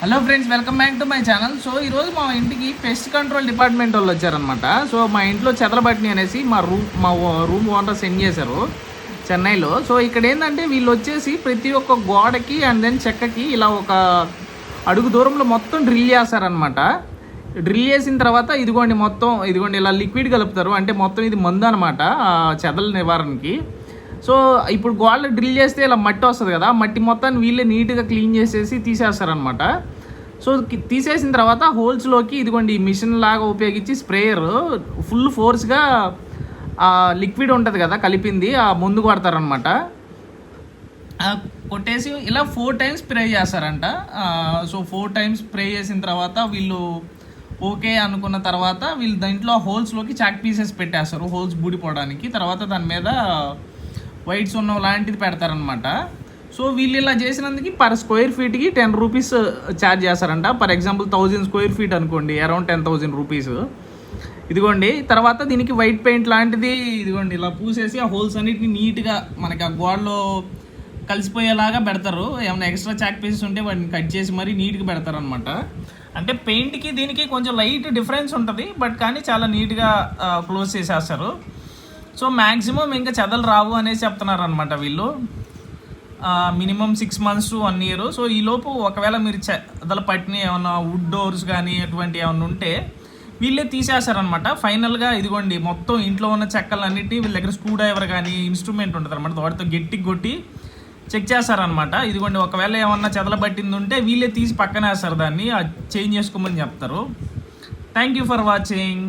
Hello friends, welcome back to my channel. So ఈరోజు మా ఇంటికి పెస్ట్ కంట్రోల్ డిపార్ట్మెంట్ వాళ్ళు వచ్చారనమాట. సో మా ఇంట్లో చెదలబట్టిని అనేసి మా రూమ్ ఓనర్ సెండ్ చేశారు చెన్నైలో. సో ఇక్కడ ఏంటంటే వీళ్ళు వచ్చేసి ప్రతి ఒక్క గోడకి అండ్ దెన్ చెక్కకి ఇలా ఒక అడుగు దూరంలో మొత్తం డ్రిల్ చేస్తారనమాట. డ్రిల్ చేసిన తర్వాత ఇదిగోండి ఇలా లిక్విడ్ కలుపుతారు. అంటే మొత్తం ఇది మందు అనమాట చెదల నివారణకి. సో ఇప్పుడు గోడలు డ్రిల్ చేస్తే ఇలా మట్టి వస్తుంది కదా, మట్టి మొత్తాన్ని వీళ్ళే నీట్గా క్లీన్ చేసేసి తీసేస్తారనమాట. సో తీసేసిన తర్వాత హోల్స్లోకి ఇదిగోండి మిషన్ లాగా ఉపయోగించి స్ప్రేయర్ ఫుల్ ఫోర్స్గా లిక్విడ్ ఉంటుంది కదా కలిపింది ఆ ముందు కొడతారనమాట. కొట్టేసి ఇలా 4 times స్ప్రే చేస్తారంట. సో 4 times స్ప్రే చేసిన తర్వాత వీళ్ళు ఓకే అనుకున్న తర్వాత వీళ్ళు దాంట్లో హోల్స్లోకి చాక్ పీసెస్ పెట్టేస్తారు, హోల్స్ బూడిపోవడానికి. తర్వాత దాని మీద వైట్స్ ఉన్న లాంటిది పెడతారనమాట. సో వీళ్ళు ఇలా చేసినందుకు పర్ స్క్వేర్ ఫీట్కి 10 రూపీస్ ఛార్జ్ చేస్తారంట. ఫర్ ఎగ్జాంపుల్ 1000 స్క్వేర్ ఫీట్ అనుకోండి, అరౌండ్ 10,000 రూపీస్. ఇదిగోండి తర్వాత దీనికి వైట్ పెయింట్ లాంటిది ఇదిగోండి ఇలా పూసేసి ఆ హోల్స్ అన్నిటిని నీట్గా మనకి ఆ గోడలో కలిసిపోయేలాగా పెడతారు. ఏమైనా ఎక్స్ట్రా చాక్ పీసెస్ ఉంటే వాటిని కట్ చేసి మరీ నీట్గా పెడతారనమాట. అంటే పెయింట్కి దీనికి కొంచెం లైట్ డిఫరెన్స్ ఉంటుంది, బట్ కానీ చాలా నీట్గా క్లోజ్ చేసేస్తారు. సో మ్యాక్సిమం ఇంకా చెదలు రావు అనేసి చెప్తున్నారు అనమాట వీళ్ళు. Minimum 6 months to 1 year. So ఈలోపు ఒకవేళ మీరు చెదలు పట్టిన ఏమన్నా వుడ్ డోర్స్ కానీ అటువంటి ఏమన్నా ఉంటే వీళ్ళే తీసేస్తారనమాట ఫైనల్గా. ఇదిగోండి మొత్తం ఇంట్లో ఉన్న చెక్కలన్నిటి వీళ్ళ దగ్గర స్క్రూ డ్రైవర్ కానీ ఇన్స్ట్రుమెంట్ ఉంటుంది అనమాట, వాటితో గట్టికి కొట్టి చెక్ చేస్తారనమాట. ఇదిగోండి ఒకవేళ ఏమన్నా చెదలు పట్టింది ఉంటే వీళ్ళే తీసి పక్కన వేస్తారు, దాన్ని చేంజ్ చేసుకోమని చెప్తారు. Thank you for watching.